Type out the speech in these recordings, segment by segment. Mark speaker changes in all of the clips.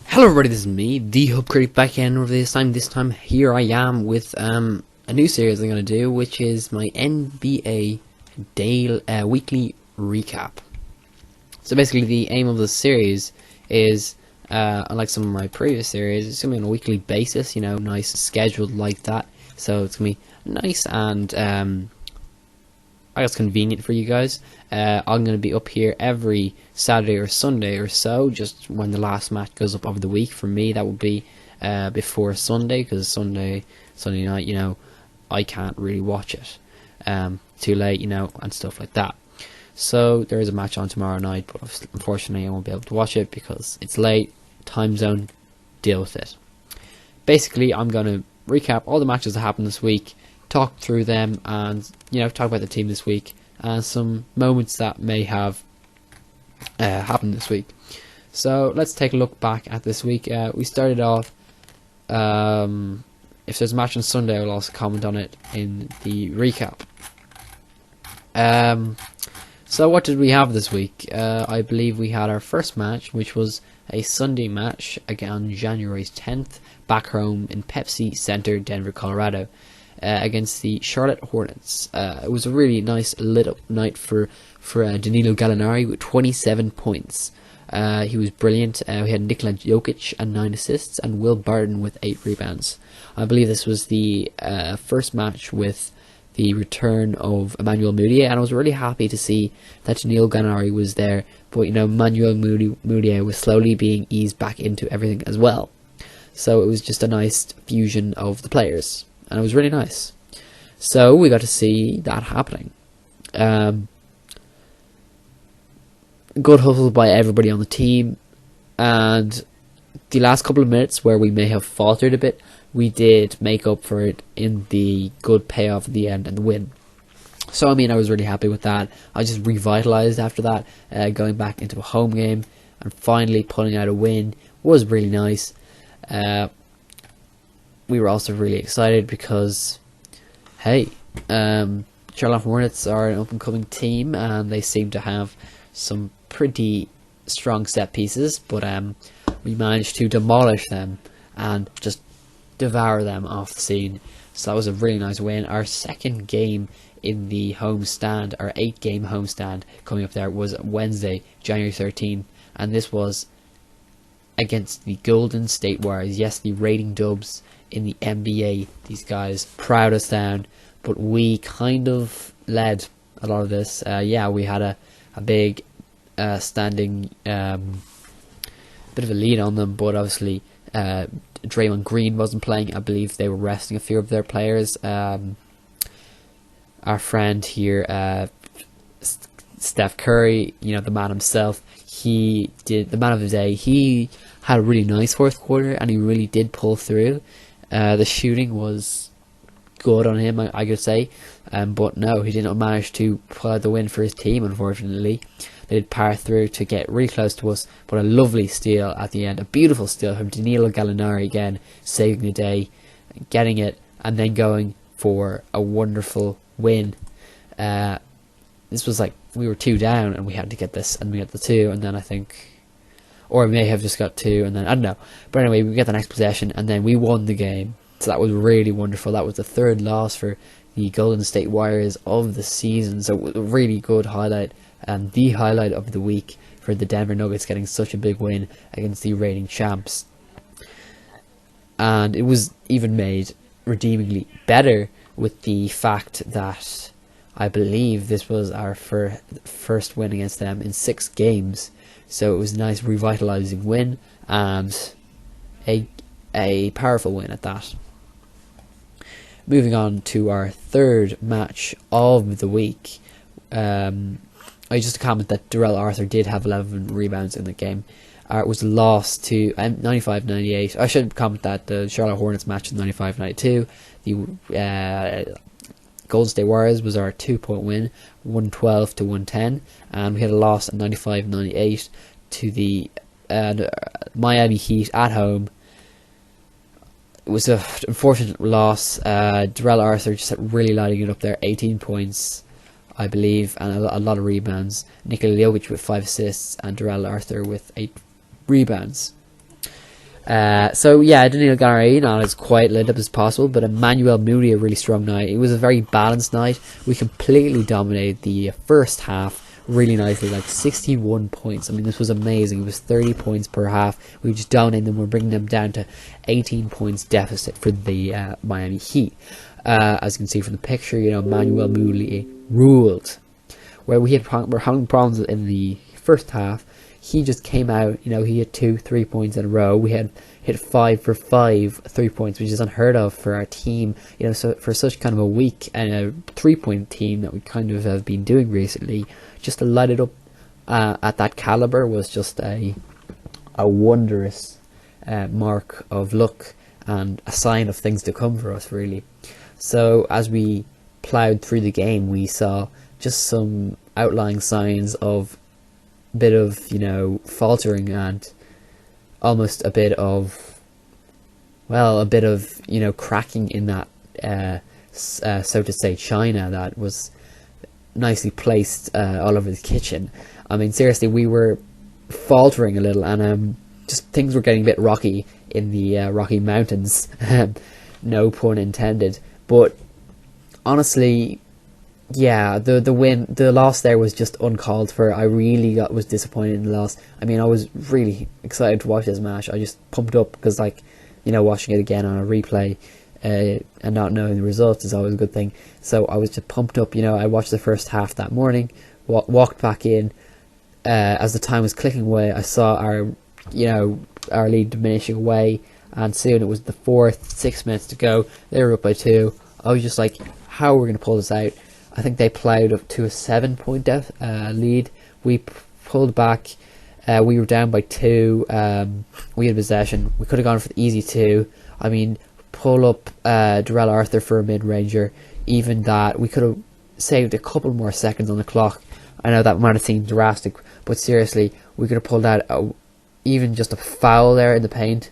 Speaker 1: Hello everybody, this is me, the Hub Critic, back again over this time. This time here I am with a new series I'm going to do, which is my NBA weekly recap. So basically the aim of this series is, unlike some of my previous series, it's going to be on a weekly basis, you know, nice scheduled like that. So it's going to be nice and I guess convenient for you guys. I'm going to be up here every Saturday or Sunday or so, just when the last match goes up over the week. For me, that would be before Sunday, because Sunday night, you know, I can't really watch it too late, you know, and stuff like that. So there is a match on tomorrow night, but unfortunately I won't be able to watch it because it's late, time zone, deal with it. Basically, I'm going to recap all the matches that happened this week, talk through them, and you know, talk about the team this week and some moments that may have happened this week. So let's take a look back at this week. We started off, if there's a match on Sunday, I'll also comment on it in the recap. So what did we have this week? I believe we had our first match, which was a Sunday match again on January 10th, back home in Pepsi Center, Denver, Colorado, against the Charlotte Hornets. It was a really nice lit up night for Danilo Gallinari with 27 points. He was brilliant. We had Nikola Jokic and 9 assists, and Will Barton with 8 rebounds. I believe this was the first match with the return of Emmanuel Mudiay, and I was really happy to see that Danilo Gallinari was there. But you know, Emmanuel Mudiay was slowly being eased back into everything as well. So it was just a nice fusion of the players, and it was really nice. So we got to see that happening. Good hustle by everybody on the team, and the last couple of minutes where we may have faltered a bit, we did make up for it in the good payoff at the end and the win. So I mean, I was really happy with that. I just revitalized after that, going back into a home game and finally pulling out a win was really nice. We were also really excited because, hey, Charlotte Hornets are an up-and-coming team, and they seem to have some pretty strong set pieces, but we managed to demolish them and just devour them off the scene. So that was a really nice win. Our second game in the home stand, our 8-game home stand coming up there, was Wednesday, January 13th, and this was against the Golden State Warriors. Yes, the reigning dubs in the NBA. These guys proud us down, but we kind of led a lot of this. Yeah, we had a big standing bit of a lead on them, but obviously Draymond Green wasn't playing. I believe they were resting a few of their players. Our friend here, Steph Curry, you know, the man himself, he did the man of the day. He had a really nice fourth quarter, and he really did pull through. The shooting was good on him, I could say, but no, he did not manage to pull out the win for his team, unfortunately. They did power through to get really close to us, but a lovely steal at the end, a beautiful steal from Danilo Gallinari again, saving the day, getting it, and then going for a wonderful win. This was like, we were 2 down, and we had to get this, and we got the 2, and then I think, or we may have just got 2, and then, I don't know. But anyway, we get the next possession, and then we won the game. So that was really wonderful. That was the 3rd loss for the Golden State Warriors of the season. So it was a really good highlight, and the highlight of the week for the Denver Nuggets getting such a big win against the reigning champs. And it was even made redeemingly better with the fact that I believe this was our first win against them in 6 games. So it was a nice revitalizing win, and a powerful win at that. Moving on to our 3rd match of the week. I just comment that Darrell Arthur did have 11 rebounds in the game. It was a loss to 95-98. I should comment that the Charlotte Hornets match was 95-92. The Golden State Warriors was our 2-point win, 112 to 110, and we had a loss at 95-98 to the Miami Heat at home. It was an unfortunate loss. Darrell Arthur just really lighting it up there, 18 points, I believe, and a lot of rebounds. Nikola Jokic with 5 assists, and Darrell Arthur with 8 rebounds. So yeah, Danilo Gallinari not as quite lit up as possible, but Emmanuel Moody a really strong night. It was a very balanced night. We completely dominated the first half really nicely, like 61 points. I mean, this was amazing. It was 30 points per half. We just dominated them. We're bringing them down to 18 points deficit for the Miami Heat. As you can see from the picture, you know, Emmanuel Moody ruled. Where we're having problems in the first half, he just came out, you know, he hit 2 3-points in a row. We had hit 5 for 5 3-points, which is unheard of for our team, you know, so for such kind of a weak and a 3-point team that we kind of have been doing recently, just to light it up at that caliber was just a wondrous mark of luck and a sign of things to come for us, really. So as we ploughed through the game, we saw just some outlying signs of a bit of, you know, faltering and almost a bit of, you know, cracking in that, so to say, china that was nicely placed all over the kitchen. I mean, seriously, we were faltering a little, and just things were getting a bit rocky in the Rocky Mountains, no pun intended. But honestly, yeah, the loss there was just uncalled for. I really was disappointed in the loss. I mean, I was really excited to watch this match. I just pumped up because, like, you know, watching it again on a replay and not knowing the results is always a good thing. So I was just pumped up. You know, I watched the first half that morning, walked back in. As the time was clicking away, I saw our lead diminishing away, and soon it was the fourth, 6 minutes to go. They were up by 2. I was just like, how are we going to pull this out? I think they ploughed up to a 7-point lead. We pulled back. We were down by 2. We had possession. We could have gone for the easy 2. I mean, pull up Darrell Arthur for a mid-ranger. Even that, we could have saved a couple more seconds on the clock. I know that might have seemed drastic, but seriously, we could have pulled out even just a foul there in the paint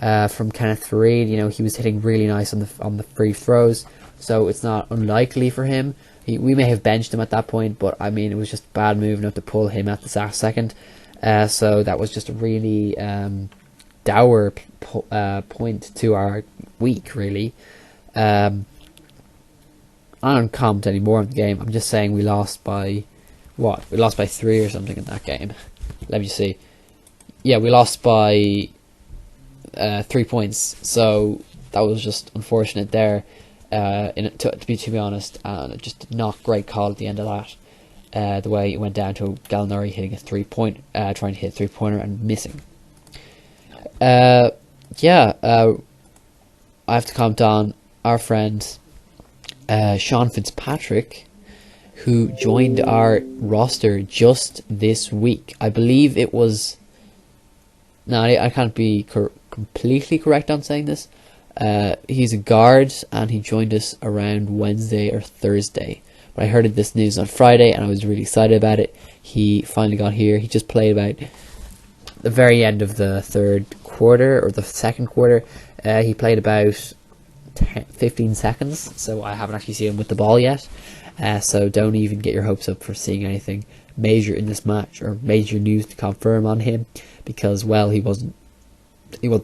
Speaker 1: from Kenneth Fareed. You know, he was hitting really nice on the free throws, so it's not unlikely for him. We may have benched him at that point, but I mean, it was just bad move not to pull him at the second. So that was just a really dour point to our week, really. I don't comment anymore on the game. I'm just saying we lost by what? We lost by 3 or something in that game. Let me see. Yeah, we lost by 3 points. So that was just unfortunate there. To be honest, just not great call at the end of that. The way it went down to Gallinari hitting a 3-point, trying to hit a 3-pointer and missing. I have to comment on our friend Sean Fitzpatrick, who joined our roster just this week. I believe it was. Now I can't be completely correct on saying this. He's a guard, and he joined us around Wednesday or Thursday. But I heard of this news on Friday, and I was really excited about it. He finally got here. He just played about the very end of the third quarter, or the second quarter. He played about 15 seconds, so I haven't actually seen him with the ball yet. So don't even get your hopes up for seeing anything major in this match, or major news to confirm on him, because, well, he wasn't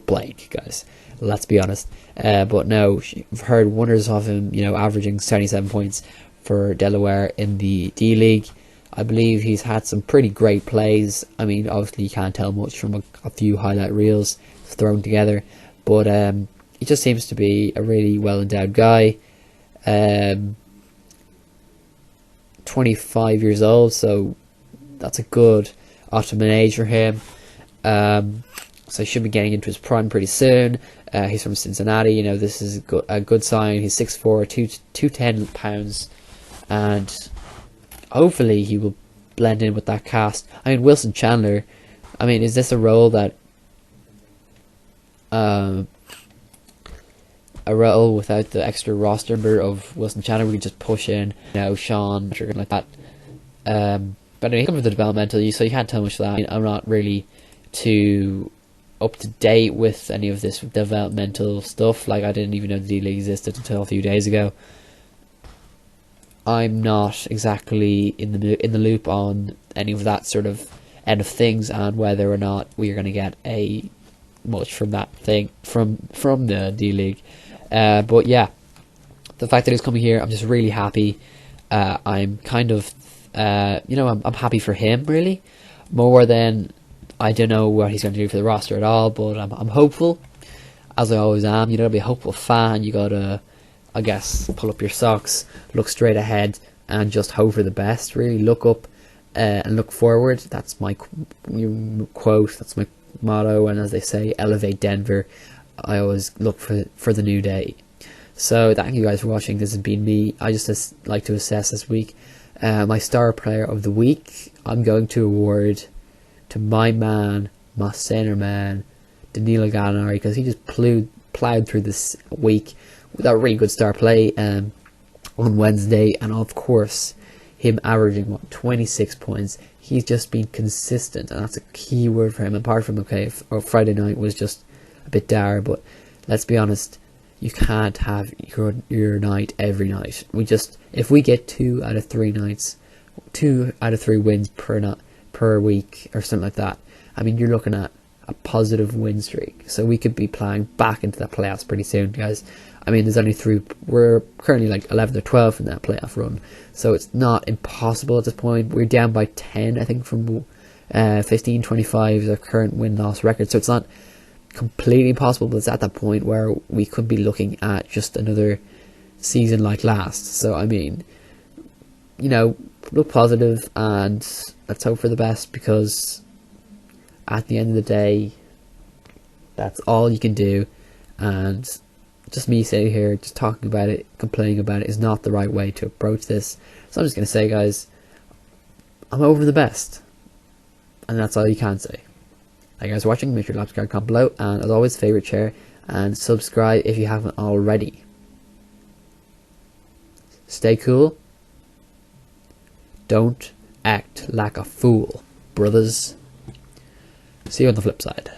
Speaker 1: playing, guys. Let's be honest. But no, I've heard wonders of him, you know, averaging 77 points for Delaware in the D-League. I believe he's had some pretty great plays. I mean, obviously you can't tell much from a few highlight reels thrown together, but he just seems to be a really well-endowed guy. 25 years old, so that's a good optimum age for him. So he should be getting into his prime pretty soon. He's from Cincinnati. You know, this is a good sign. He's 6'4", 210 pounds, and hopefully he will blend in with that cast. I mean, Wilson Chandler, I mean, is this a role that a role without the extra roster member of Wilson Chandler? We could just push in, you know, Sean or like that. But anyway, he comes with the developmental, so you can't tell much of that. I mean, I'm not really too up to date with any of this developmental stuff. Like, I didn't even know the D-League existed until a few days ago. I'm not exactly in the loop on any of that sort of end of things, and whether or not we are going to get a much from that thing from the D League. But yeah, the fact that he's coming here, I'm just really happy. I'm kind of, I'm happy for him, really, more than I don't know what he's going to do for the roster at all. But I'm hopeful, as I always am. You gotta be a hopeful fan. You gotta, I guess, pull up your socks, look straight ahead, and just hope for the best. Really look up and look forward. That's my quote. That's my motto. And as they say, elevate Denver. I always look for the new day. So thank you guys for watching. This has been me. I just like to assess this week. My star player of the week, I'm going to award to my man, my center man, Danilo Gallinari, because he just plowed through this week with a really good star play on Wednesday, and of course him averaging 26 points. He's just been consistent, and that's a key word for him. Apart from Friday night was just a bit dour, but let's be honest, you can't have your night every night. If we get 2 out of 3 nights, 2 out of 3 wins per week or something like that, I mean, you're looking at a positive win streak. So we could be playing back into the playoffs pretty soon, guys. I mean, there's only 3. We're currently like 11 or 12 in that playoff run, so it's not impossible at this point. We're down by 10, I think, from 15-25 is our current win-loss record. So it's not completely possible, but it's at that point where we could be looking at just another season like last. So I mean, look positive and let's hope for the best, because at the end of the day, that's all you can do. And just me sitting here just talking about it, complaining about it, is not the right way to approach this. So I'm just going to say, guys, I'm over the best, and that's all you can say. Thank you guys for watching. Make sure to subscribe, comment below, and as always, favorite, share, and subscribe if you haven't already. Stay cool. Don't act like a fool, brothers. See you on the flip side.